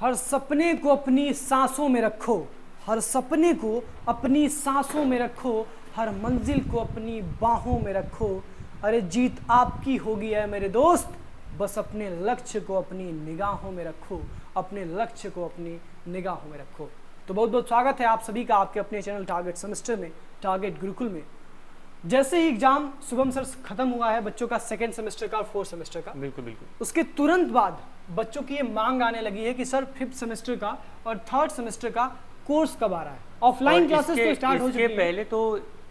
हर सपने को अपनी सांसों में रखो, हर सपने को अपनी सांसों में रखो, हर मंजिल को अपनी बाहों में रखो। अरे जीत आपकी होगी है मेरे दोस्त, बस अपने लक्ष्य को अपनी निगाहों में रखो, अपने लक्ष्य को अपनी निगाहों में रखो। तो बहुत बहुत स्वागत है आप सभी का आपके अपने चैनल टारगेट सेमेस्टर में, टारगेट गुरुकुल में। जैसे ही एग्जाम शुभम सर खत्म हुआ है बच्चों का सेकेंड सेमेस्टर का और फोर्थ सेमेस्टर का, बिल्कुल बिल्कुल, उसके तुरंत बाद बच्चों की ये मांग आने लगी है कि सर फिफ्थ सेमेस्टर का और थर्ड सेमेस्टर का कोर्स कब आ रहा है। ऑफलाइन क्लासेस तो स्टार्ट हो चुकी है। पहले तो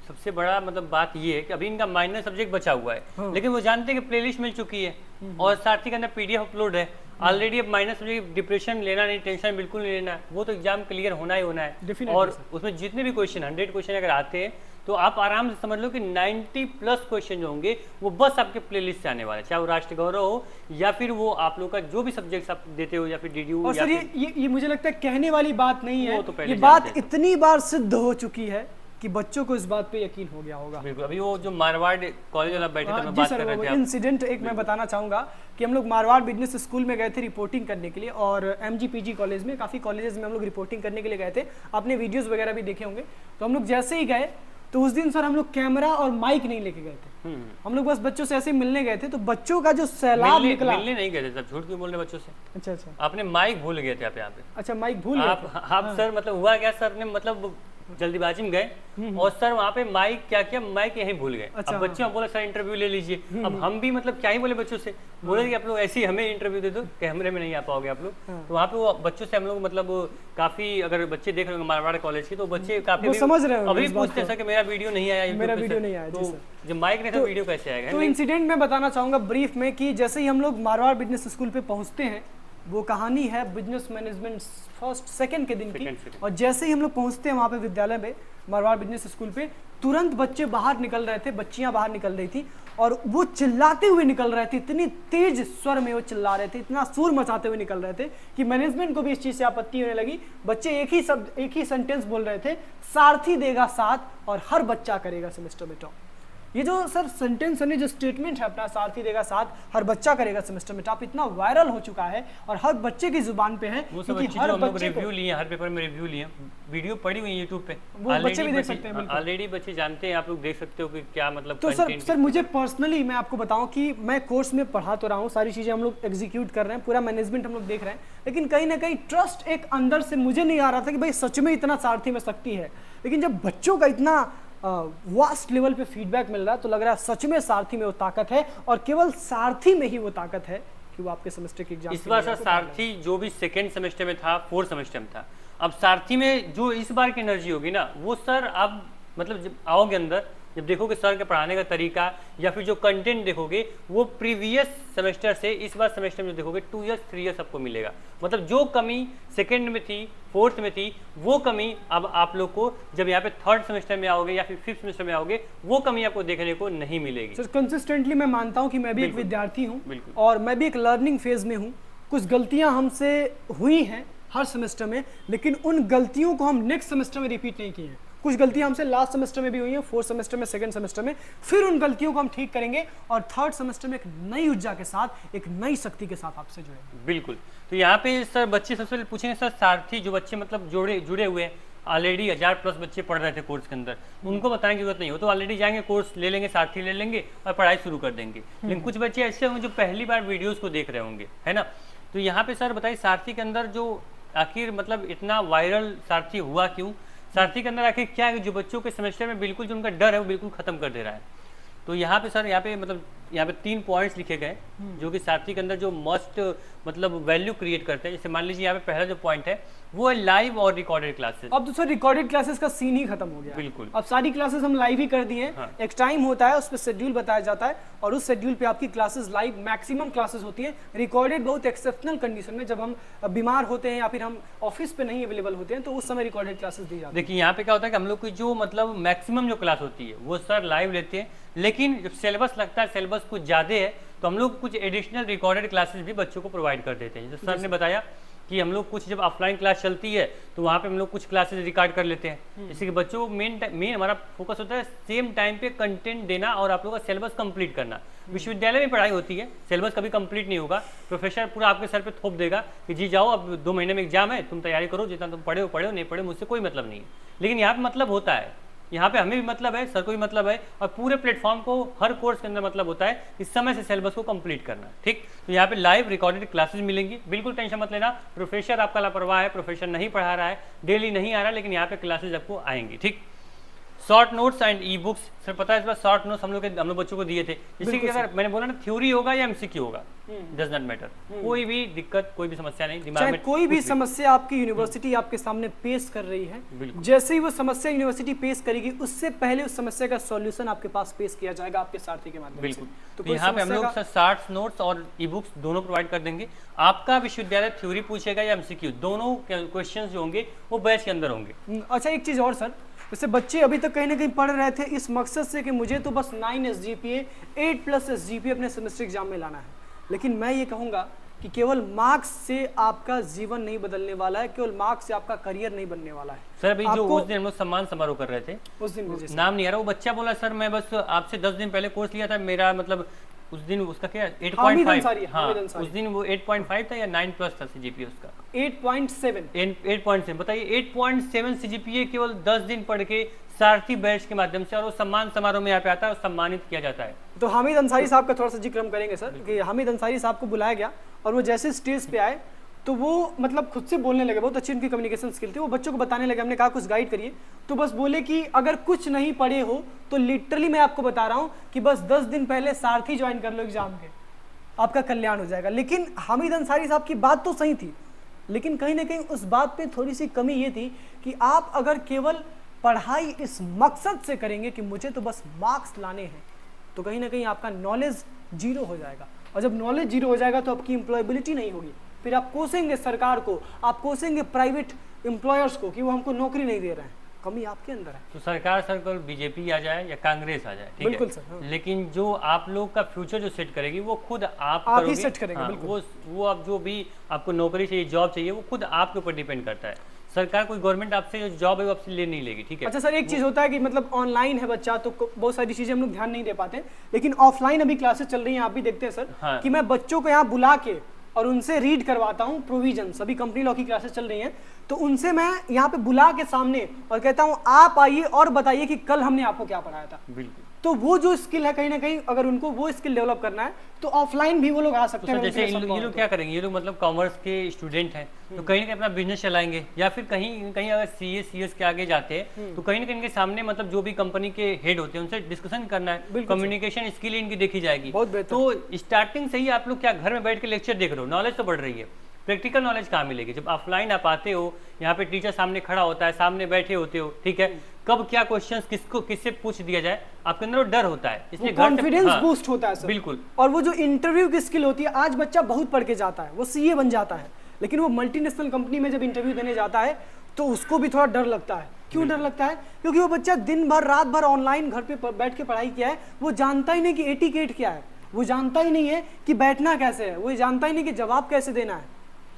सबसे बड़ा मतलब बात ये है कि अभी इनका माइनर सब्जेक्ट बचा हुआ है, हाँ। लेकिन वो जानते हैं कि प्लेलिस्ट मिल चुकी है और साथ ही के अंदर पीडीएफ अपलोड है ऑलरेडी। अब माइनर सब्जेक्ट डिप्रेशन लेना नहीं, टेंशन बिल्कुल नहीं लेना है, वो तो एग्जाम क्लियर होना ही होना है। और उसमें जितने भी क्वेश्चन 100 क्वेश्चन अगर आते हैं तो आप आराम से समझ लो कि 90+ क्वेश्चन जो होंगे वो बस आपके प्लेलिस्ट से आने वाले, चाहे वो राष्ट्र गौरव हो या फिर वो आप लोग का जो भी सब्जेक्ट्स आप देते हो या फिर डीडीयू। और सर ये मुझे लगता है कहने वाली बात नहीं है, तो ये बात इतनी बार सिद्ध हो चुकी है कि बच्चों को इस बात पे यकीन हो गया होगा। बिल्कुल, अभी वो जो मारवाड़ कॉलेज वाला बैठे थे, मैं बात कर रहे थे। इंसिडेंट एक मैं बताना चाहूंगा कि हम लोग मारवाड़ बिजनेस स्कूल में गए थे रिपोर्टिंग करने के लिए, और एमजीपीजी कॉलेज में, काफी कॉलेजेस में हम लोग रिपोर्टिंग करने के लिए गए थे। आपने वीडियोस वगैरह भी देखे होंगे। तो हम लोग जैसे ही गए तो उस दिन सर हम लोग कैमरा और माइक नहीं लेके गए थे, हम लोग बस बच्चों से ऐसे ही मिलने गए थे। तो बच्चों का जो सैलाब निकला। मिलने नहीं गए थे सर, झूठ क्यों बोल रहे बच्चों से। अच्छा, आपने माइक भूल गए थे आप यहाँ पे। अच्छा, माइक भूल गए आप सर, मतलब हुआ क्या, सर ने मतलब जल्दीबाजी में गए और सर वहाँ पे माइक क्या किया, माइक यहीं भूल गए। अब बच्चों बोला सर इंटरव्यू ले लीजिए। अब हम भी मतलब क्या ही बोले बच्चों से, बोले कि आप लोग ऐसे ही हमें इंटरव्यू दे दो, कैमरे में नहीं आ पाओगे आप लोग। तो वहाँ पे वो बच्चों से हम लोग मतलब काफी, अगर बच्चे देख रहे होंगे मारवाड़ कॉलेज की, तो बच्चे काफी समझ रहे हैं, अभी पूछते सर कि मेरा वीडियो नहीं आया, मेरा वीडियो नहीं आया। तो जब माइक नहीं था वीडियो कैसे आएगा। तो इंसिडेंट मैं बताना चाहूंगा ब्रीफ में कि जैसे ही हम लोग मारवाड़ बिजनेस स्कूल पे पहुंचते हैं, वो कहानी है बिजनेस मैनेजमेंट फर्स्ट सेकंड के दिन की। और जैसे ही हम लोग पहुंचते हैं वहाँ पे विद्यालय में, मारवाड़ बिजनेस स्कूल पे, तुरंत बच्चे बाहर निकल रहे थे, बच्चियां बाहर निकल रही थी और वो चिल्लाते हुए निकल रहे थे। इतनी तेज स्वर में वो चिल्ला रहे थे, इतना सुर मचाते हुए निकल रहे थे कि मैनेजमेंट को भी इस चीज से आपत्ति होने लगी। बच्चे एक ही सेंटेंस बोल रहे थे, सारथी देगा साथ और हर बच्चा करेगा सेमेस्टर में टॉप। ये जो सर सेंटेंस है, जो स्टेटमेंट है अपना, सारथी देगा साथ, हर बच्चा करेगा सेमेस्टर में टॉप, इतना वायरल हो चुका है और हर बच्चे की जुबान पे है। वो सब हर बच्चे रिव्यू लिए, हर पेपर में रिव्यू लिए, वीडियो पड़ी हुई है YouTube पे, वो बच्चे भी देख सकते हैं। ऑलरेडी बच्चे जानते हैं, आप लोग देख सकते हो कि क्या मतलब। तो सर मुझे पर्सनली मैं आपको बताऊं कि मैं कोर्स में पढ़ा तो रहा हूँ, सारी चीजें हम लोग एग्जीक्यूट कर रहे हैं, पूरा मैनेजमेंट हम लोग देख रहे हैं, लेकिन कहीं ना कहीं ट्रस्ट एक अंदर से मुझे नहीं आ रहा था कि भाई सच में इतना सारथी में शक्ति है। लेकिन जब बच्चों का इतना वास्ट लेवल पे फीडबैक मिल रहा है तो लग रहा है सच में सारथी में वो ताकत है, और केवल सारथी में ही वो ताकत है कि वो आपके सेमेस्टर के एग्जाम। इस बार सर सारथी जो भी सेकेंड सेमेस्टर में था, फोर्थ सेमेस्टर में था, अब सारथी में जो इस बार की एनर्जी होगी ना, वो सर अब मतलब जब आओगे अंदर, जब देखोगे सर के पढ़ाने का तरीका या फिर जो कंटेंट देखोगे, वो प्रीवियस सेमेस्टर से इस बार सेमेस्टर में देखोगे 2 इयर्स 3 इयर्स आपको मिलेगा। मतलब जो कमी सेकंड में थी, फोर्थ में थी, वो कमी अब आप लोग को जब यहाँ पे थर्ड सेमेस्टर में आओगे या फिर फिफ्थ सेमेस्टर में आओगे, वो कमी आपको देखने को नहीं मिलेगी। सर कंसिस्टेंटली मैं मानता हूँ कि मैं भी एक विद्यार्थी हूँ और मैं भी एक लर्निंग फेज में हूँ। कुछ गलतियाँ हमसे हुई हैं हर सेमेस्टर में, लेकिन उन गलतियों को हम नेक्स्ट सेमेस्टर में रिपीट नहीं किए हैं। कुछ गलतियां हमसे लास्ट सेमेस्टर में भी हुई हैं, फोर्थ सेमेस्टर में, सेकंड सेमेस्टर में, फिर उन गलतियों को हम ठीक करेंगे और थर्ड सेमेस्टर में एक नई ऊर्जा के साथ, एक नई शक्ति के साथ आपसे जुड़ेंगे। बिल्कुल। तो यहाँ पे सर बच्चे सबसे पहले पूछेंगे सर सारथी जो बच्चे मतलब जुड़े हुए हैं, ऑलरेडी 1000+ बच्चे पढ़ रहे थे कोर्स के अंदर, उनको बताने की जरूरत नहीं हो, तो ऑलरेडी जाएंगे कोर्स ले लेंगे, सारथी ले लेंगे और पढ़ाई शुरू कर देंगे। लेकिन कुछ बच्चे ऐसे होंगे जो पहली बार वीडियोज को देख रहे होंगे, है ना। तो यहाँ पे सर बताइए सारथी के अंदर जो आखिर मतलब इतना वायरल सारथी हुआ क्यों, सारथी के अंदर आखिर क्या है जो बच्चों के सेमेस्टर में बिल्कुल जो उनका डर है वो बिल्कुल खत्म कर दे रहा है। तो यहाँ पे सर यहाँ पे 3 पॉइंट्स लिखे गए जो कि सारथी के अंदर जो मस्ट मतलब वैल्यू क्रिएट करते हैं। जैसे मान लीजिए यहाँ पे पहला जो पॉइंट है वो है लाइव और रिकॉर्डेड क्लासेस। अब तो सर रिकॉर्डेड क्लासेस का सीन ही खत्म हो गया। बिल्कुल, अब सारी क्लासेस हम लाइव ही कर दिए हैं। हाँ। एक टाइम होता है, उस पर शेड्यूल बताया जाता है और उस शेड्यूल पे आपकी क्लासेस लाइव मैक्सिमम क्लासेस होती है। रिकॉर्डेड बहुत एक्सेप्शनल कंडीशन में, जब हम बीमार होते हैं या फिर हम ऑफिस पे नहीं अवेलेबल होते हैं, तो उस समय रिकॉर्डेड क्लासेस दी जाती है। देखिए यहाँ पे क्या होता है कि हम लोग की जो मतलब मैक्सिमम जो क्लास होती है वो सर लाइव लेते हैं, लेकिन जब सिलेबस लगता है सिलेबस कुछ ज़्यादा है तो हम लोग कुछ एडिशनल रिकॉर्डेड क्लासेस भी बच्चों को प्रोवाइड कर देते हैं। जैसे सर ने बताया कि हम लोग कुछ जब ऑफलाइन क्लास चलती है तो वहाँ पे हम लोग कुछ क्लासेस रिकॉर्ड कर लेते हैं, जैसे कि बच्चों को मेन हमारा फोकस होता है सेम टाइम पे कंटेंट देना और आप लोग का सिलेबस कंप्लीट करना। विश्वविद्यालय में पढ़ाई होती है, सिलेबस कभी कंप्लीट नहीं होगा, प्रोफेसर पूरा आपके सर पे थोप देगा कि जी जाओ अब 2 महीने में एग्जाम है, तुम तैयारी करो, जितना तुम पढ़े हो नहीं पढ़े मुझसे कोई मतलब नहीं है। लेकिन यहाँ पे मतलब होता है, यहाँ पे हमें भी मतलब है, सर को भी मतलब है, और पूरे प्लेटफॉर्म को हर कोर्स के अंदर मतलब होता है इस समय से सिलेबस को कंप्लीट करना। ठीक, तो यहाँ पे लाइव रिकॉर्डेड क्लासेस मिलेंगी, बिल्कुल टेंशन मत लेना। प्रोफेसर आपका लापरवाह है, प्रोफेसर नहीं पढ़ा रहा है, डेली नहीं आ रहा, लेकिन यहाँ पे क्लासेज आपको आएंगी। ठीक, short notes and e books, sir पता है इस बार शॉर्ट नोट्स हम लोग बच्चों को दिए थे, जिससे कि अगर मैंने बोला ना थ्योरी होगा या एमसीक्यू होगा, डज नॉट मैटर, कोई भी दिक्कत कोई भी समस्या नहीं, दिमाग में कोई भी समस्या आपकी यूनिवर्सिटी आपके सामने पेश कर रही है, जैसे ही वो समस्या यूनिवर्सिटी पेश करेगी उससे पहले उस समस्या का सॉल्यूशन आपके पास पेश किया जाएगा आपके सारथी के माध्यम से। बिल्कुल, तो यहाँ पे हम लोग शॉर्ट नोट्स और ई बुक्स दोनों प्रोवाइड कर देंगे। आपका विश्वविद्यालय थ्योरी पूछेगा या एमसीक्यू, दोनों क्वेश्चन जो होंगे वो बैच के अंदर होंगे। अच्छा, एक चीज और सर, जैसे बच्चे अभी तक कहीं ना कहीं पढ़ रहे थे इस मकसद से कि मुझे तो बस 9 SGPA 8+ SGPA अपने सेमेस्टर एग्जाम में लाना है, लेकिन मैं ये कहूँगा कि केवल मार्क्स से आपका जीवन नहीं बदलने वाला है, केवल मार्क्स से आपका करियर नहीं बनने वाला है। सर अभी जो उस दिन हम लोग सम्मान समारोह कर रहे थे, उस दिन नाम नहीं आ रहा, वो बच्चा बोला सर मैं बस आपसे 10 दिन पहले कोर्स लिया था, मेरा मतलब उस दिन उसका क्या 8.5, हाँ उस दिन वो 8.5 था या 9+ था CGPA उसका 8.7 बताइए, 8.7 CGPA केवल 10 दिन पढ़ के सारथी बैच के माध्यम से, और वो सम्मान समारोह में यहाँ पे आता है और सम्मानित किया जाता है। तो हामिद अंसारी साहब का थोड़ा सा जिक्र हम करेंगे सर, कि हामिद अंसारी साहब को बुलाया गया और वो जैसे स्टेज पे आए तो वो मतलब खुद से बोलने लगे, बहुत अच्छी उनकी कम्युनिकेशन स्किल थी, वो बच्चों को बताने लगे। हमने कहा कुछ गाइड करिए, तो बस बोले कि अगर कुछ नहीं पढ़े हो तो लिटरली मैं आपको बता रहा हूँ कि बस 10 दिन पहले सारथी ज्वाइन कर लो एग्जाम के, आपका कल्याण हो जाएगा। लेकिन हामिद अंसारी साहब की बात तो सही थी, लेकिन कहीं ना कहीं उस बात पे थोड़ी सी कमी ये थी कि आप अगर केवल पढ़ाई इस मकसद से करेंगे कि मुझे तो बस मार्क्स लाने हैं, तो कहीं ना कहीं आपका नॉलेज जीरो हो जाएगा, और जब नॉलेज जीरो हो जाएगा तो आपकी एम्प्लॉयबिलिटी नहीं होगी। फिर आप कोसेंगे सरकार को, आप कोसेंगे प्राइवेट एम्प्लॉयर्स को कि वो हमको नौकरी नहीं दे रहे हैं, कमी आपके अंदर है। तो सरकार सर बीजेपी आ जाए या कांग्रेस आ जाए, ठीक बिल्कुल है सर, हाँ। लेकिन जो आप लोग का फ्यूचर जो सेट करेगी वो खुद आप ही सेट करेंगे। हाँ, बिल्कुल। वो आप जो भी आपको नौकरी चाहिए, जॉब चाहिए, वो खुद आपके ऊपर डिपेंड करता है। सरकार कोई गवर्नमेंट आपसे जो जॉब है वो आपसे ले नहीं लेगी, ठीक है। अच्छा सर, एक चीज होता है कि मतलब ऑनलाइन है बच्चा तो बहुत सारी चीजें हम लोग ध्यान नहीं दे पाते, लेकिन ऑफलाइन अभी क्लासेस चल रही हैं, आप भी देखते हैं सर। हाँ। कि मैं बच्चों को यहाँ बुला के और उनसे रीड करवाता हूँ प्रोविजन, सभी कंपनी लॉ की क्लासेस चल रही हैं, तो उनसे मैं यहाँ पे बुला के सामने और कहता हूँ आप आइए और बताइए कि कल हमने आपको क्या पढ़ाया था। बिल्कुल, तो वो जो स्किल है कहीं ना कहीं अगर उनको वो स्किल डेवलप करना है तो ऑफलाइन भी वो लोग आ सकते तो हैं। जैसे ये लोग क्या करेंगे, ये लोग मतलब कॉमर्स के स्टूडेंट हैं तो कहीं ना कहीं अपना बिजनेस चलाएंगे, या फिर कहीं कहीं अगर CS के आगे जाते हैं तो कहीं ना कहीं इनके सामने मतलब जो भी कंपनी के हेड होते हैं उनसे डिस्कशन करना है, कम्युनिकेशन स्किल इनकी देखी जाएगी। तो स्टार्टिंग से ही आप लोग क्या घर में बैठ के लेक्चर देख रहे हो, नॉलेज तो बढ़ रही है, प्रैक्टिकल नॉलेज कहाँ मिलेगी? जब ऑफलाइन आप आते हो, यहाँ पे टीचर सामने खड़ा होता है, सामने बैठे होते हो, ठीक है, कब क्या क्वेश्चंस किससे पूछ दिया जाए, आपके अंदर वो डर होता है, इसलिए कॉन्फिडेंस बूस्ट होता है सर। बिल्कुल। और वो जो इंटरव्यू की स्किल होती है, आज बच्चा बहुत पढ़ के जाता है, वो CA बन जाता है, लेकिन वो मल्टीनेशनल कंपनी में जब इंटरव्यू देने जाता है तो उसको भी थोड़ा डर लगता है। क्यों डर लगता है? क्योंकि वो बच्चा दिन भर रात भर ऑनलाइन घर पे बैठ के पढ़ाई किया है, वो जानता ही नहीं कि एटिकेट क्या है, वो जानता ही नहीं है कि बैठना कैसे है, वो जानता ही नहीं कि जवाब कैसे देना है,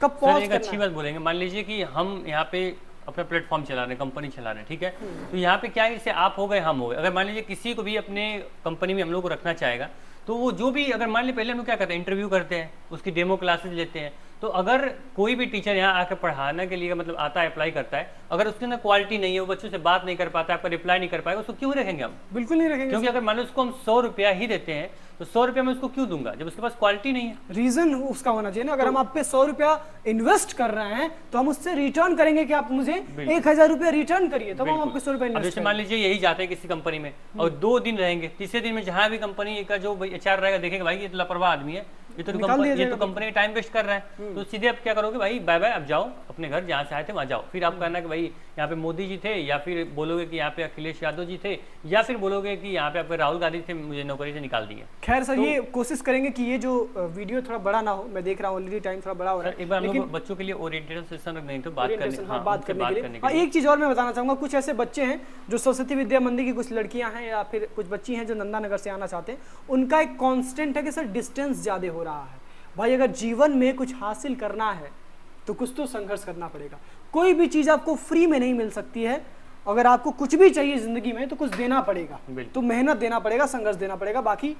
कब पॉज करना है। अच्छी बात बोलेंगे, मान लीजिए कि हम यहाँ पे अपना प्लेटफॉर्म चला रहे हैं, कंपनी चला रहे हैं, ठीक है, तो यहाँ पे क्या है, जैसे आप हो गए हम हो गए, अगर मान लीजिए किसी को भी अपने कंपनी में हम लोग को रखना चाहेगा तो वो जो भी, अगर मान लीजिए पहले हम लोग क्या करते हैं, इंटरव्यू करते हैं, उसकी डेमो क्लासेस लेते हैं, तो अगर कोई भी टीचर यहाँ आकर पढ़ाने के लिए मतलब आता है, अप्लाई करता है, अगर उसके अंदर क्वालिटी नहीं है, वो बच्चों से बात नहीं कर पाता है, आपका रिप्लाई नहीं कर पाएगा, उसको क्यों रखेंगे हम? बिल्कुल नहीं रखेंगे, क्योंकि अगर मान लो उसको हम 100 रुपया ही देते हैं तो 100 रुपया में उसको क्यों दूंगा जब उसके पास क्वालिटी नहीं है? रीजन उसका होना चाहिए ना। अगर हम आप पे 100 रुपया इन्वेस्ट कर रहे हैं तो हम उससे रिटर्न करेंगे कि आप मुझे 1000 रुपया रिटर्न करिए, तब हम आपको 100 रुपया इन्वेस्ट करेंगे। मान लीजिए यही जाते हैं किसी कंपनी में और 2 दिन रहेंगे, तीसरे दिन में जहाँ भी कंपनी का जो HR रहेगा देखेगा भाई ये तो लापरवाह आदमी है, ये तो कंपनी टाइम वेस्ट कर रहा है, तो सीधे आप क्या करोगे, भाई बाय बाय, अब जाओ अपने घर, जहाँ से आए थे वहाँ जाओ। फिर आप कहना कि भाई यहाँ पे मोदी जी थे, या फिर बोलोगे कि यहाँ पे अखिलेश यादव जी थे, या फिर बोलोगे कि यहाँ पे आपके राहुल गांधी थे, मुझे नौकरी से निकाल दिया। खैर सर, ये कोशिश करेंगे कि ये जो वीडियो थोड़ा बड़ा ना हो, मैं देख रहा हूँ ऑलरेडी टाइम थोड़ा बड़ा हो रहा है। एक बार हम लोग बच्चों के लिए ओरिएंटेशन सेशन रख देंगे तो बात करने के लिए। एक चीज और मैं बताना चाहूंगा, कुछ ऐसे बच्चे हैं जो सरस्वती विद्या मंदिर की कुछ लड़कियां हैं या फिर कुछ बच्ची हैं जो नंदा नगर से आना चाहते हैं, उनका एक कांस्टेंट है कि सर डिस्टेंस ज्यादा हो रहा है। भाई अगर जीवन में कुछ हासिल करना है तो कुछ तो संघर्ष करना पड़ेगा, कोई भी चीज आपको फ्री में नहीं मिल सकती है, अगर आपको कुछ भी चाहिए जिंदगी में तो कुछ देना पड़ेगा, तो मेहनत देना पड़ेगा, संघर्ष देना पड़ेगा, बाकी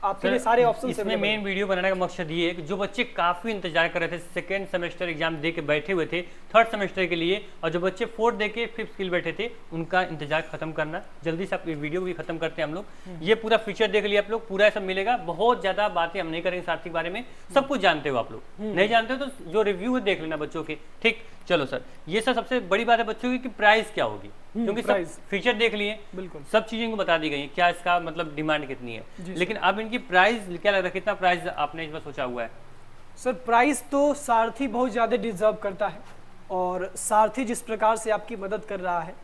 आपके लिए सारे ऑप्शन इसमें मेन वीडियो बनाने का मकसद ये है कि जो बच्चे काफी इंतजार कर रहे थे, सेकेंड सेमेस्टर एग्जाम दे के बैठे हुए थे थर्ड सेमेस्टर के लिए, और जो बच्चे फोर्थ दे के फिफ्थ के लिए बैठे थे, उनका इंतजार खत्म करना। जल्दी से आप वीडियो भी खत्म करते हैं हम लोग। ये पूरा फीचर देख लिया आप लोग, पूरा सब मिलेगा। बहुत ज्यादा बातें हम नहीं करेंगे सारथी के बारे में, सब कुछ जानते हो आप लोग। नहीं जानते हो तो जो रिव्यू है देख लेना बच्चों के। ठीक, चलो सर, ये सबसे बड़ी बात है बच्चों की कि प्राइस क्या होगी, क्योंकि सब फीचर देख लिए, बिल्कुल सब चीजें इनको बता दी गई है, क्या इसका मतलब डिमांड कितनी है। लेकिन अब इनकी प्राइस क्या लग रहा है, कितना प्राइस आपने इस बार सोचा हुआ है? सर प्राइस तो सारथी बहुत ज़्यादा डिजर्व करता है, और सारथी जिस प्रकार से आपकी मदद कर रहा है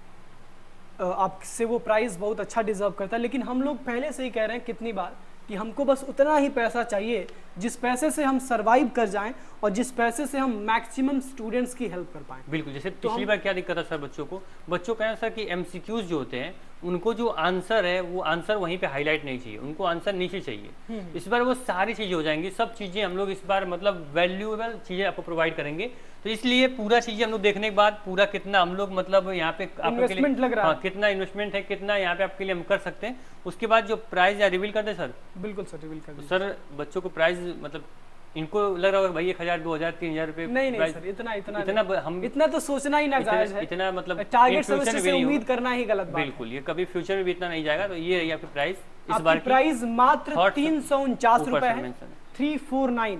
आपसे, वो प्राइस बहुत अच्छा डिजर्व करता है। लेकिन हम लोग पहले से ही कह रहे हैं कितनी बार कि हमको बस उतना ही पैसा चाहिए जिस पैसे से हम सरवाइव कर जाएं और जिस पैसे से हम मैक्सिमम स्टूडेंट्स की हेल्प कर पाएं। बिल्कुल, जैसे पिछली बार क्या दिक्कत है सर बच्चों कहना सर कि एमसीक्यूज जो होते हैं उनको जो आंसर है वो आंसर वहीं पे हाईलाइट नहीं चाहिए, उनको आंसर नीचे चाहिए। इस बार वो सारी चीजें हो जाएंगी, सब चीजें हम लोग इस बार मतलब वैल्यूएबल चीजें आपको प्रोवाइड करेंगे। तो इसलिए पूरा चीजें हम लोग देखने के बाद पूरा कितना हम लोग मतलब यहाँ पे आपके लिए लग रहा है, कितना इन्वेस्टमेंट है, कितना यहाँ पे आपके लिए हम कर सकते हैं, उसके बाद जो प्राइस या रिवील करते हैं सर। बिल्कुल सर, रिवील कर दीजिए। सर बच्चों को प्राइस मतलब इनको लग रहा होगा भाई 1000 2000 3000 रुपए। नहीं सर, इतना तो सोचना ही ना जायज है। इतना मतलब टारगेट सेमेस्टर से उम्मीद करना ही गलत बात है। बिल्कुल, ये कभी फ्यूचर में भी इतना नहीं जाएगा। तो ये रही आपकी प्राइस इस आपकी बार प्राइस मात्र 349 रुपए है, 349,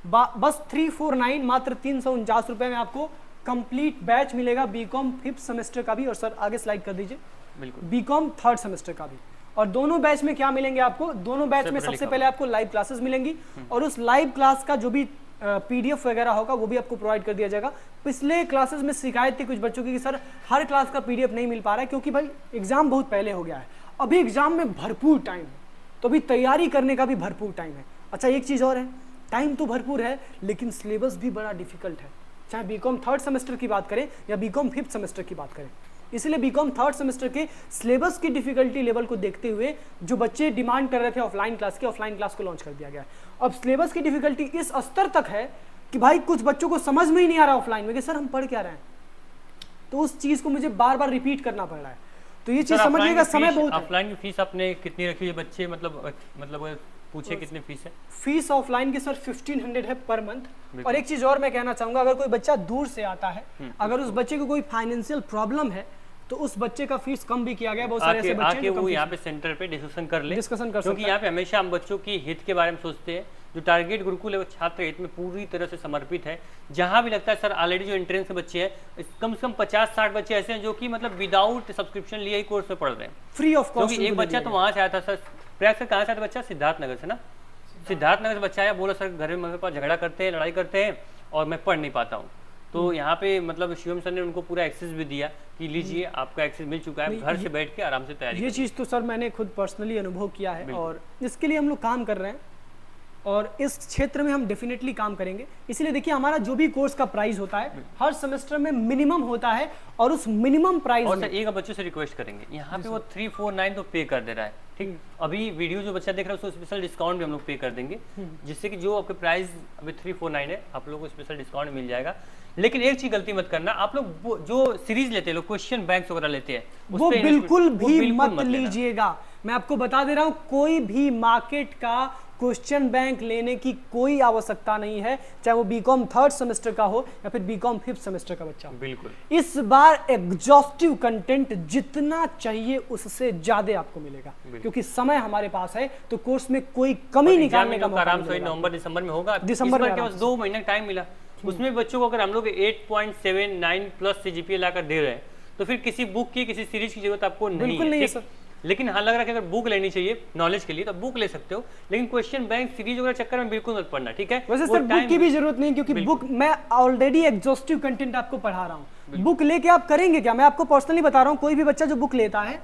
बस 349 मात्र 349 रुपए में आपको कंप्लीट बैच मिलेगा, बीकॉम 5th सेमेस्टर का भी, और सर आगे स्लाइड कर दीजिए, बिल्कुल बीकॉम 3rd सेमेस्टर का भी। और दोनों बैच में क्या मिलेंगे आपको, दोनों बैच में सबसे पहले आपको लाइव क्लासेस मिलेंगी, और उस लाइव क्लास का जो भी पीडीएफ वगैरह होगा वो भी आपको प्रोवाइड कर दिया जाएगा। पिछले क्लासेस में शिकायत थी कुछ बच्चों की कि सर हर क्लास का पीडीएफ नहीं मिल पा रहा है, क्योंकि भाई एग्जाम बहुत पहले हो गया है, अभी एग्जाम में भरपूर टाइम है, तो अभी तैयारी करने का भी भरपूर टाइम है। अच्छा एक चीज़ और है, टाइम तो भरपूर है लेकिन सिलेबस भी बड़ा डिफिकल्ट है, चाहे बीकॉम 3rd सेमेस्टर की बात करें या बीकॉम 5th सेमेस्टर की बात करें। इसलिए बीकॉम 3rd सेमेस्टर के सिलेबस की डिफिकल्टी लेवल को देखते हुए जो बच्चे डिमांड कर रहे थे ऑफलाइन क्लास को लॉन्च कर दिया गया है। अब सिलेबस की डिफिकल्टी इस स्तर तक है कि भाई कुछ बच्चों को समझ में ही नहीं आ रहा ऑफलाइन में कि सर हम पढ़ क्या रहे हैं, तो उस चीज़ को मुझे बार बार रिपीट करना पड़ रहा है। तो ये चीज़ समझने का समय बहुत है। ऑफलाइन की फीस आपने कितनी रखी है बच्चे मतलब पूछे कितनी फीस है? फीस ऑफलाइन की सर 1500 है पर मंथ। और एक चीज़ और मैं कहना चाहूँगा, अगर कोई बच्चा दूर से आता है, अगर उस बच्चे को कोई फाइनेंशियल प्रॉब्लम है तो उस बच्चे का फीस कम भी किया गया। बहुत सारे ऐसे बच्चे हैं वो यहाँ पे सेंटर पे डिस्कशन कर सकते, क्योंकि यहाँ पे हमेशा हम बच्चों की हित के बारे में सोचते हैं। जो टारगेट गुरुकुल है वो छात्र हित में पूरी तरह से समर्पित है। जहाँ भी लगता है सर ऑलरेडी जो एंट्रेंस के बच्चे हैं कम से कम 50-60 बच्चे ऐसे हैं जो कि मतलब विदाउट सब्सक्रिप्शन लिए ही कोर्स में पढ़ रहे हैं, फ्री ऑफ कॉस्ट। क्योंकि एक बच्चा तो वहाँ से आया था सर, प्रयाग से कहाँ से आया बच्चा? सिद्धार्थ नगर से ना, सिद्धार्थ नगर से बच्चा आया, बोला सर घर में मेरे पास झगड़ा करते हैं, लड़ाई करते हैं और मैं पढ़ नहीं पाता हूँ। तो यहाँ पे मतलब शिवम सर ने उनको पूरा एक्सेस भी दिया कि लीजिए आपका एक्सेस मिल चुका है, घर से बैठ के आराम से तैयारी। ये चीज़ तो सर मैंने खुद पर्सनली अनुभव किया है, और इसके लिए हम लोग काम कर रहे हैं और इस क्षेत्र में हम डेफिनेटली काम करेंगे। इसलिए देखिए हमारा जो भी कोर्स का प्राइस होता है हर सेमेस्टर में मिनिमम होता है, और उस मिनिमम प्राइस और सर एक बच्चों से रिक्वेस्ट करेंगे, यहाँ पे वो 349 तो पे कर दे रहा है, ठीक। अभी वीडियो जो बच्चा देख रहा है उसको स्पेशल डिस्काउंट भी हम लोग पे कर देंगे, जिससे कि जो आपके प्राइस अभी 349 है आप लोगों को स्पेशल डिस्काउंट मिल जाएगा। लेकिन एक चीज गलती मत करना, आप लोग जो सीरीज लेते हैं, लोग क्वेश्चन बैंक्स वगैरह लेते हैं, वो बिल्कुल भी मत लीजिएगा। मैं आपको बता दे रहा हूँ, कोई भी मार्केट का क्वेश्चन बैंक लेने की कोई आवश्यकता नहीं है, चाहे वो बीकॉम 3rd सेमेस्टर का हो या फिर बीकॉम 5th सेमेस्टर का बच्चा हो। बिल्कुल इस बार एग्जॉस्टिव कंटेंट जितना चाहिए उससे ज्यादा आपको मिलेगा, क्योंकि समय हमारे पास है, तो कोर्स में कोई कमी निकालने का मौका आराम से नवंबर दिसंबर में होगा। दिसंबर में 2 महीने टाइम मिला, उसमें बच्चों को अगर हम लोग 8.79 प्लस से जीपीए लाकर दे रहे हैं तो फिर किसी बुक की किसी सीरीज की जरूरत आपको नहीं है सर। लेकिन हाँ लग रहा है कि अगर बुक लेनी चाहिए नॉलेज के लिए तो बुक ले सकते हो, लेकिन क्वेश्चन बैंक सीरीज वगैरह चक्कर में बिल्कुल मत पढ़ना, ठीक है। वैसे सर बुक की भी जरूरत नहीं, क्योंकि बुक मैं ऑलरेडी एग्जॉस्टिव कंटेंट आपको पढ़ा रहा हूँ। बुक लेके आप करेंगे क्या, मैं आपको पर्सनली बता रहा हूँ, कोई भी बच्चा जो बुक लेता है,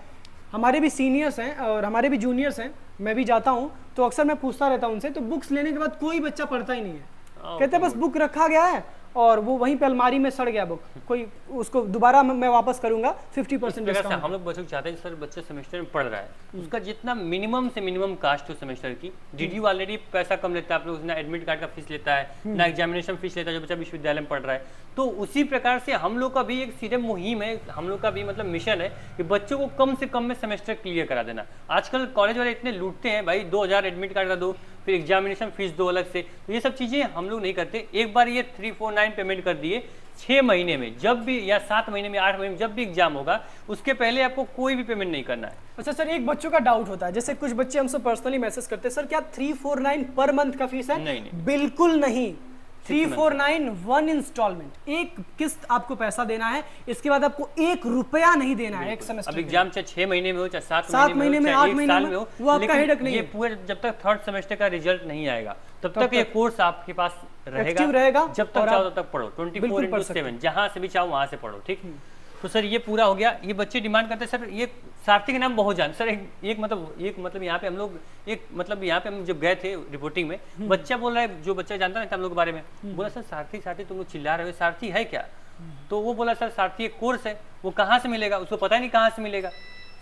हमारे भी सीनियर्स हैं और हमारे भी जूनियर्स हैं, मैं भी जाता हूँ तो अक्सर मैं पूछता रहता हूँ उनसे, तो बुक्स लेने के बाद कोई बच्चा पढ़ता ही नहीं है, कहते हैं बस बुक रखा गया है और वो वहीं पे अलमारी में सड़ गया बुक, कोई उसको दोबारा मैं वापस करूंगा 50% डिस्काउंट। हम लोग बच्चों को चाहते हैं सर बच्चे सेमेस्टर में पढ़ रहा है उसका जितना मिनिमम से मिनिमम कास्ट हो सेमेस्टर की, डीडीयू ऑलरेडी पैसा कम लेता है, आप लोग ना एडमिट कार्ड का फीस लेता है ना एग्जामिनेशन फीस लेता है जो बच्चा विश्वविद्यालय में पढ़ रहा है। तो उसी प्रकार से हम लोग का भी एक सीधे मुहिम है, हम लोग का भी मतलब मिशन है कि बच्चों को कम से कम में सेमेस्टर क्लियर करा देना। आजकल कॉलेज वाले इतने लूटते हैं भाई, 2000 एडमिट कार्ड का दो, फिर एग्जामिनेशन फीस दो अलग से, तो ये सब चीज़ें हम लोग नहीं करते। एक बार ये 349 पेमेंट कर दिए, 6 महीने में जब भी या 7 महीने में 8 महीने में जब भी एग्जाम होगा उसके पहले आपको कोई भी पेमेंट नहीं करना है। अच्छा सर, एक बच्चों का डाउट होता है, जैसे कुछ बच्चे हमसे पर्सनली मैसेज करते हैं, सर क्या 349 पर मंथ का फीस है? नहीं। बिल्कुल नहीं, 349 1 इंस्टॉलमेंट, एक किस्त आपको पैसा देना है, इसके बाद आपको 1 रुपया नहीं देना है एक सेमेस्टर। अब एग्जाम चाहे 6 महीने में हो चाहे 7 महीने में 8 महीने में हो, वो आपका हेडेक नहीं ये है। पूरे जब तक 3rd सेमेस्टर का रिजल्ट नहीं आएगा तब तक ये कोर्स आपके पास एक्टिव रहेगा, जब तक चाहो तब तक पढ़ो, 24/7 जहां से भी चाहो वहां से पढ़ो। ठीक, तो सर ये पूरा हो गया। ये बच्चे डिमांड करते हैं सर ये सारथी के नाम बहुत जान सर, एक मतलब यहाँ पे हम लोग यहाँ पे हम जब गए थे रिपोर्टिंग में, बच्चा बोल रहा है, जो बच्चा जानता नहीं था हम लोग के बारे में, बोला सर सारथी तुम लोग चिल्ला रहे हो, सारथी है क्या? तो वो बोला सर सारथी एक कोर्स है, वो कहाँ से मिलेगा, उसको पता ही नहीं कहाँ से मिलेगा।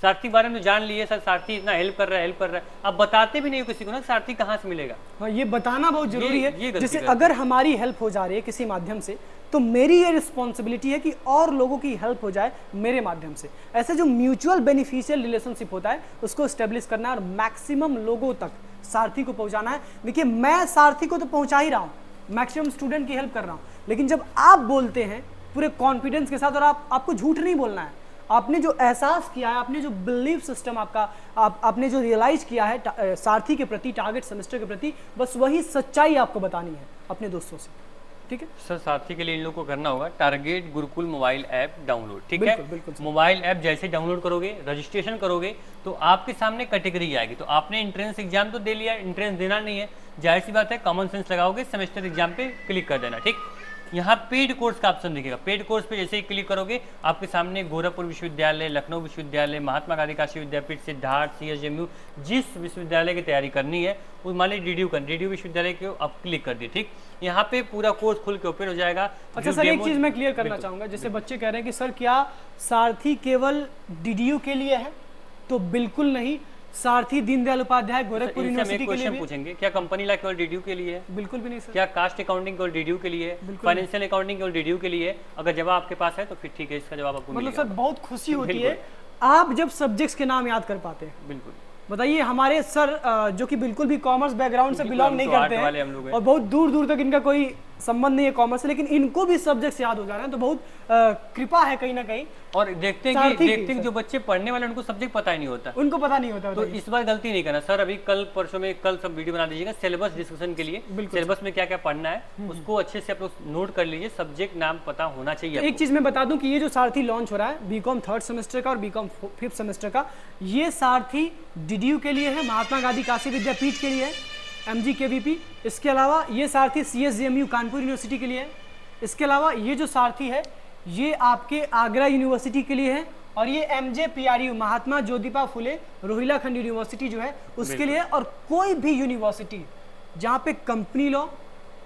सारथी के बारे में तो जान लिए सर, सारथी इतना हेल्प कर रहा है, आप बताते भी नहीं हो किसी को ना सारथी कहाँ से मिलेगा। हाँ, ये बताना बहुत जरूरी है। जैसे है। अगर हमारी हेल्प हो जा रही है किसी माध्यम से, तो मेरी ये रिस्पॉन्सिबिलिटी है कि और लोगों की हेल्प हो जाए मेरे माध्यम से। ऐसे जो म्यूचुअल बेनिफिशियल रिलेशनशिप होता है उसको स्टेब्लिश करना है और मैक्सिमम लोगों तक सारथी को पहुंचाना है। देखिए मैं सारथी को तो पहुंचा ही रहा हूँ, मैक्सिमम स्टूडेंट की हेल्प कर रहा हूँ, लेकिन जब आप बोलते हैं पूरे कॉन्फिडेंस के साथ और आपको झूठ नहीं बोलना है, आपने जो एहसास किया है, आपने जो बिलीफ सिस्टम आपने जो रियलाइज किया है सारथी के प्रति, टारगेट सेमेस्टर के प्रति, बस वही सच्चाई आपको बतानी है अपने दोस्तों से। ठीक है सर, सारथी के लिए इन लोगों को करना होगा target Gurukul mobile app download. ठीक है, बिल्कुल मोबाइल ऐप जैसे डाउनलोड करोगे, रजिस्ट्रेशन करोगे तो आपके सामने कैटेगरी आएगी। तो आपने एंट्रेंस एग्जाम तो दे लिया, एंट्रेंस देना नहीं है, जाहिर सी बात है कॉमन सेंस लगाओगे, सेमेस्टर एग्जाम पे क्लिक कर देना। ठीक, यहाँ पेड कोर्स का ऑप्शन दिखेगा, पेड कोर्स पे जैसे ही क्लिक करोगे आपके सामने गोरखपुर विश्वविद्यालय, लखनऊ विश्वविद्यालय, महात्मा गांधी काशी विद्यापीठ, सिद्धार्थ, CSJMU, जिस विश्वविद्यालय की तैयारी करनी है वो मान लीजिए डीडीयू विश्वविद्यालय के आप क्लिक कर दिए। ठीक, यहाँ पे पूरा कोर्स खुल के ओपन हो जाएगा। अच्छा सर, एक चीज मैं क्लियर करना चाहूंगा, जैसे बच्चे कह रहे हैं कि सर क्या सारथी केवल डीडीयू के लिए है? तो बिल्कुल नहीं, सारथी दीनदयाल उपाध्याय गोरखपुर यूनिवर्सिटी के लिए भी। पूछेंगे क्या कंपनी ला केवल डीडीयू के लिए है? बिल्कुल भी नहीं सर। क्या कास्ट अकाउंटिंग केवल डीडीयू के लिए है? फाइनेंशियल अकाउंटिंग केवल डीडीयू के लिए है? अगर जवाब आपके पास है तो फिर ठीक है, इसका जवाब आपको मतलब सर बहुत खुशी होती है आप जब सब्जेक्ट्स के नाम याद कर पाते हैं। बिल्कुल। बताइए हमारे सर जो कि बिल्कुल भी कॉमर्स बैकग्राउंड से बिलोंग नहीं करते हैं और बहुत दूर दूर तक इनका कोई संबंध नहीं है कॉमर्स से, लेकिन इनको भी सब्जेक्ट्स याद हो जा रहे हैं, तो बहुत कृपा है कहीं ना कहीं। और देखते हैं कि जो बच्चे पढ़ने वाले उनको सब्जेक्ट पता ही नहीं होता, उनको पता नहीं होता। तो इस बार गलती नहीं करना सर। अभी कल परसों में कल सब वीडियो बना दीजिएगा सिलेबस डिस्कशन के लिए, सिलेबस में क्या क्या पढ़ना है उसको अच्छे से आप लोग नोट कर लीजिए, सब्जेक्ट नाम पता होना चाहिए। एक चीज मैं बता दूं कि ये जो सारथी लॉन्च हो रहा है बीकॉम 3rd सेमेस्टर का और बीकॉम 5th सेमेस्टर का, ये सारथी डीडीयू के लिए है, महात्मा गांधी काशी विद्यापीठ के लिए है, MGKVP, इसके अलावा ये सारथी CSJMU कानपुर यूनिवर्सिटी के लिए है, इसके अलावा ये जो सारथी है ये आपके आगरा यूनिवर्सिटी के लिए है, और ये MJPRU महात्मा ज्योतिबा फुले रोहिलाखंड यूनिवर्सिटी जो है उसके लिए। और कोई भी यूनिवर्सिटी जहाँ पे company law,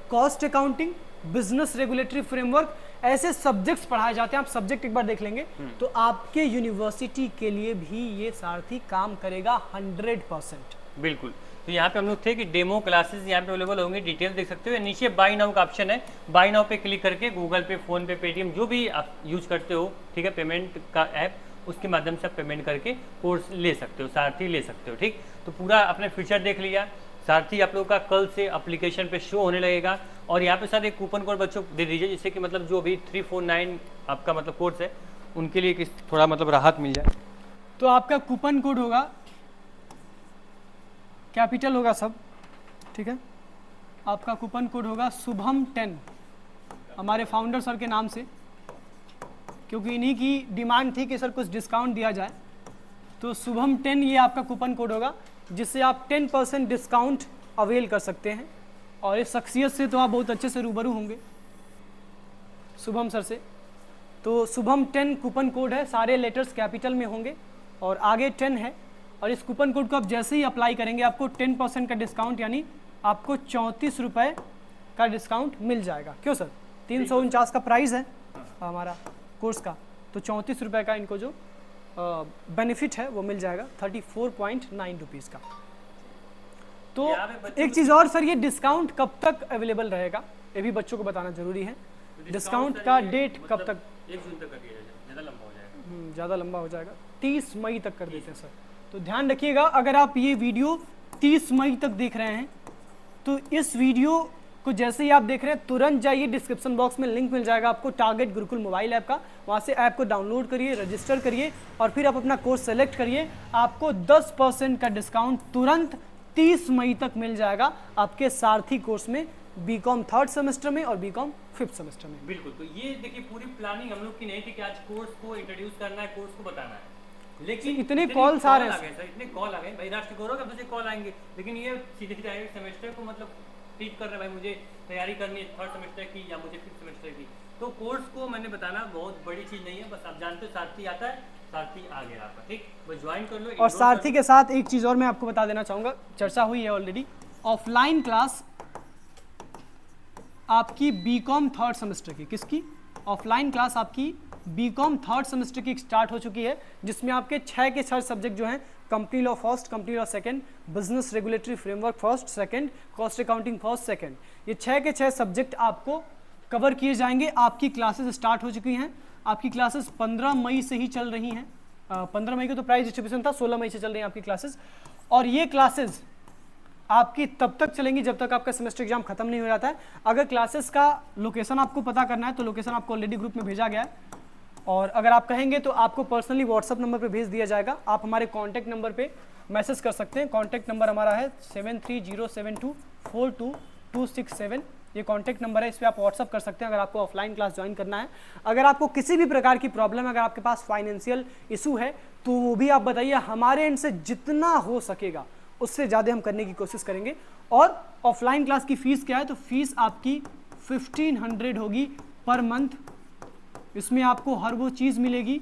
cost accounting, business regulatory framework ऐसे सब्जेक्ट्स पढ़ाए जाते हैं, आप सब्जेक्ट एक बार देख लेंगे तो आपके यूनिवर्सिटी के लिए भी ये सारथी काम करेगा 100%। बिल्कुल। तो यहाँ पे हम लोग थे कि डेमो क्लासेस यहाँ पे अवेलेबल होंगे, डिटेल देख सकते हो। नीचे बाई नाउ का ऑप्शन है, बाई नाउ पे क्लिक करके गूगल पे, फोन पे, पेटीएम जो भी आप यूज करते हो, ठीक है, पेमेंट का ऐप, उसके माध्यम से आप पेमेंट करके कोर्स ले सकते हो, सारथी ले सकते हो। ठीक, तो पूरा अपने फीचर देख लिया। सारथी आप लोग का कल से एप्लीकेशन पे शो होने लगेगा, और यहाँ पे सर एक कूपन कोड बच्चों को दे दीजिए, जिससे कि मतलब जो अभी 349 आपका मतलब कोर्स है उनके लिए थोड़ा मतलब राहत मिल जाए। तो आपका कूपन कोड होगा, कैपिटल होगा सब, ठीक है, आपका कूपन कोड होगा शुभम 10, हमारे फाउंडर सर के नाम से, क्योंकि इन्हीं की डिमांड थी कि सर कुछ डिस्काउंट दिया जाए, तो शुभम 10 ये आपका कूपन कोड होगा, जिससे आप 10% डिस्काउंट अवेल कर सकते हैं। और इस शख्सियत से तो आप बहुत अच्छे से रूबरू होंगे शुभम सर से। तो शुभम 10 कूपन कोड है, सारे लेटर्स कैपिटल में होंगे और आगे 10 है, और इस कूपन कोड को आप जैसे ही अप्लाई करेंगे आपको 10% का डिस्काउंट, यानी आपको 34 रुपये का डिस्काउंट मिल जाएगा। क्यों सर? 349 का प्राइस है हमारा कोर्स का, तो 34 रुपये का इनको जो बेनिफिट है वो मिल जाएगा 34.9 रुपीज़ का। तो एक चीज़ और सर, ये डिस्काउंट कब तक अवेलेबल रहेगा ये भी बच्चों को बताना जरूरी है। डिस्काउंट का डेट कब तक? 1 जून तक कर दिया जाएगा, ज़्यादा लंबा हो जाएगा। ज़्यादा लंबा हो जाएगा, 30 मई तक कर देते हैं सर। तो ध्यान रखिएगा, अगर आप ये वीडियो 30 मई तक देख रहे हैं तो इस वीडियो को जैसे ही आप देख रहे हैं तुरंत जाइए, डिस्क्रिप्शन बॉक्स में लिंक मिल जाएगा आपको टारगेट गुरुकुल मोबाइल ऐप का, वहाँ से ऐप को डाउनलोड करिए, रजिस्टर करिए और फिर आप अपना कोर्स सेलेक्ट करिए। आपको 10% का डिस्काउंट तुरंत 30 मई तक मिल जाएगा आपके सारथी कोर्स में, बीकॉम 3rd सेमेस्टर में और बीकॉम 5th सेमेस्टर में। बिल्कुल, तो ये देखिए पूरी प्लानिंग हम लोग की नहीं थी कि आज कोर्स को इंट्रोड्यूस करना है, कोर्स को बताना है, लेकिन इतने कॉल्स आ रहे हैं सर, इतने कॉल आ गए भाई, राष्ट्रीय गौरव का मुझे कॉल आएंगे, लेकिन ये सीधे डायरेक्ट सेमेस्टर को मतलब टीच कर रहे हैं भाई, मुझे तैयारी करनी है 3rd सेमेस्टर की या मुझे 5th सेमेस्टर की। तो कोर्स को मैंने बताना बहुत बड़ी चीज़ नहीं है, बस आप जानते हो सारथी आता है, सारथी आ गया आपका, ठीक, बस ज्वाइन कर लो। और सारथी के साथ एक चीज़ और मैं आपको बता देना चाहूँगा, चर्चा हुई है ऑलरेडी, ऑफलाइन क्लास आपकी बीकॉम 3rd सेमेस्टर की, किसकी? ऑफलाइन क्लास आपकी बीकॉम 3rd सेमेस्टर की स्टार्ट हो चुकी है, जिसमें आपके 6 के 6 सब्जेक्ट जो हैं, company law first, company law second, business regulatory framework first second, cost accounting first second, ये 6 के 6 सब्जेक्ट आपको कवर किए जाएंगे। आपकी क्लासेस स्टार्ट हो चुकी हैं, आपकी क्लासेस 15 मई से ही चल रही हैं। 15 मई को तो प्राइस डिस्ट्रीब्यूशन था, 16 मई से चल रही हैं आपकी क्लासेस, और ये क्लासेस आपकी तब तक चलेंगी जब तक आपका सेमेस्टर एग्जाम खत्म नहीं हो जाता है। अगर क्लासेस का लोकेशन आपको पता करना है तो लोकेशन आपको ऑलरेडी ग्रुप में भेजा गया है, और अगर आप कहेंगे तो आपको पर्सनली व्हाट्सअप नंबर पे भेज दिया जाएगा। आप हमारे कॉन्टैक्ट नंबर पे मैसेज कर सकते हैं। कॉन्टैक्ट नंबर हमारा है 7307242267, ये कॉन्टैक्ट नंबर है, इस पर आप व्हाट्सअप कर सकते हैं अगर आपको ऑफलाइन क्लास ज्वाइन करना है। अगर आपको किसी भी प्रकार की प्रॉब्लम है, अगर आपके पास फाइनेंशियल इशू है तो वो भी आप बताइए, हमारे एंड से जितना हो सकेगा उससे ज़्यादा हम करने की कोशिश करेंगे। और ऑफलाइन क्लास की फ़ीस क्या है? तो फीस आपकी 1500 होगी पर मंथ। इसमें आपको हर वो चीज़ मिलेगी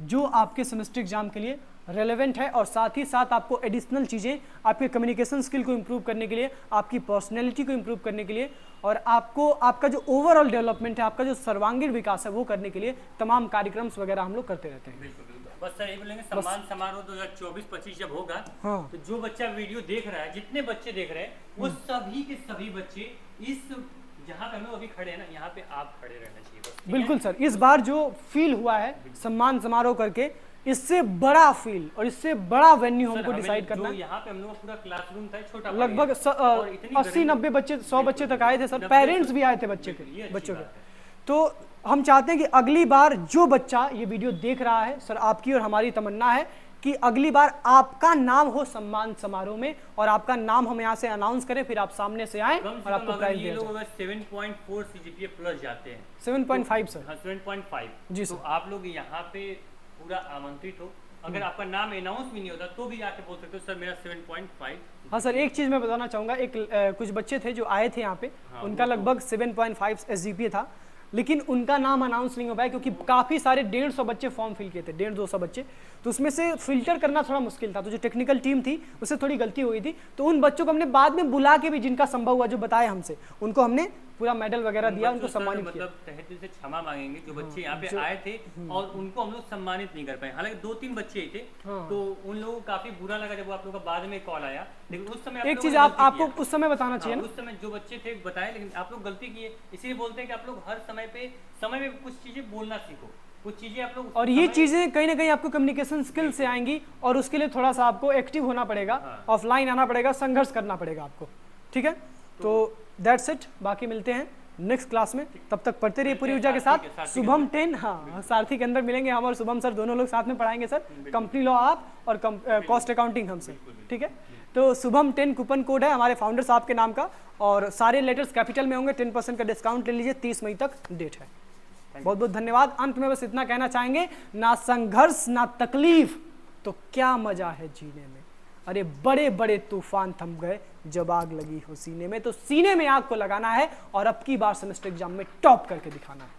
जो आपके सेमेस्टर एग्जाम के लिए रेलेवेंट है, और साथ ही साथ आपको एडिशनल चीज़ें आपके कम्युनिकेशन स्किल को इम्प्रूव करने के लिए, आपकी पर्सनैलिटी को इम्प्रूव करने के लिए, और आपको आपका जो ओवरऑल डेवलपमेंट है, आपका जो सर्वांगीण विकास है वो करने के लिए तमाम कार्यक्रम वगैरह हम लोग करते रहते हैं। बस सर यही बोलेंगे, सम्मान समारोह 2024-25 जब होगा, हाँ, तो जो बच्चा वीडियो देख रहा है, जितने बच्चे देख रहे हैं, वो सभी के सभी बच्चे इस जहाँ पे हम लोग अभी खड़े हैं ना, यहाँ पे आप खड़े रहना चाहिए बस। बिल्कुल सर, इस बार जो फील हुआ है सम्मान समारोह करके, इससे बड़ा फील और इससे बड़ा वेन्यू हमको डिसाइड करना है। यहाँ पे हम लोग पूरा क्लासरूम था, छोटा लगभग 80-90 बच्चे, 100 बच्चे तक आए थे सर, पेरेंट्स भी आए थे बच्चों के। तो हम चाहते हैं कि अगली बार जो बच्चा ये वीडियो देख रहा है, सर आपकी और हमारी तमन्ना है कि अगली बार आपका नाम हो सम्मान समारोह में, और आपका नाम हम यहाँ से अनाउंस करें, फिर आप सामने से आए और आपको प्राइज दिया जाए। 7.4 CGPA प्लस जाते हैं, 7.5 सर। हाँ 7.5 जी तो सर। आप लोग यहाँ पे पूरा आमंत्रित हो। अगर आपका नाम अनाउंस भी नहीं होता तो भी आके बोल सकते हो सर मेरा 7.5। हाँ सर, एक चीज़ मैं बताना चाहूँगा, कुछ बच्चे थे जो आए थे यहाँ पे, उनका लगभग 7.5 SGPA था, लेकिन उनका नाम अनाउंस नहीं हो पाया क्योंकि काफ़ी सारे 150 बच्चे फॉर्म फिल किए थे, 150-200 बच्चे, तो उसमें से फिल्टर करना थोड़ा मुश्किल था। तो जो टेक्निकल टीम थी उससे थोड़ी गलती हुई थी, तो उन बच्चों को हमने बाद में बुला के भी, जिनका संभव हुआ, जो बताया हमसे, उनको हमने पूरा मेडल वगैरह दिया, उनको सम्मानित किया। मतलब तहे दिल से क्षमा मांगेंगे जो बच्चे यहाँ पे आए थे और उनको हम लोग सम्मानित नहीं कर पाए। हालांकि 2-3 बच्चे ही थे, तो उन लोगों को काफी बुरा लगा जब आप लोगों का बाद में कॉल आया, लेकिन उस समय एक चीज आपको उस समय बताना चाहिए, उस समय जो बच्चे थे बताए, लेकिन आप लोग गलती किए। इसीलिए बोलते हैं कि आप लोग हर समय में कुछ चीजें बोलना सीखो, कुछ चीजें आप लोग, और ये चीजें कहीं ना कहीं आपको कम्युनिकेशन स्किल से आएंगी, और उसके लिए थोड़ा सा आपको एक्टिव होना पड़ेगा, ऑफलाइन आना पड़ेगा, संघर्ष करना पड़ेगा आपको, ठीक है। तो दैट्स इट, बाकी मिलते हैं नेक्स्ट क्लास में, तब तक पढ़ते रहिए पूरी ऊर्जा के साथ। शुभम 10, हाँ सारथी के अंदर मिलेंगे हम और शुभम सर, दोनों लोग साथ में पढ़ाएंगे सर, कंपनी लॉ आप और कॉस्ट अकाउंटिंग हमसे, ठीक है। तो शुभम 10 कूपन कोड है हमारे फाउंडर साहब के नाम का, और सारे लेटर्स कैपिटल में होंगे, 10% का डिस्काउंट ले लीजिए, 30 मई तक डेट है। बहुत बहुत धन्यवाद। अंत में बस इतना कहना चाहेंगे, ना संघर्ष ना तकलीफ तो क्या मजा है जीने में, अरे बड़े बड़े तूफान थम गए जब आग लगी हो सीने में, तो सीने में आग को लगाना है और अब की बार सेमेस्टर एग्जाम में टॉप करके दिखाना है।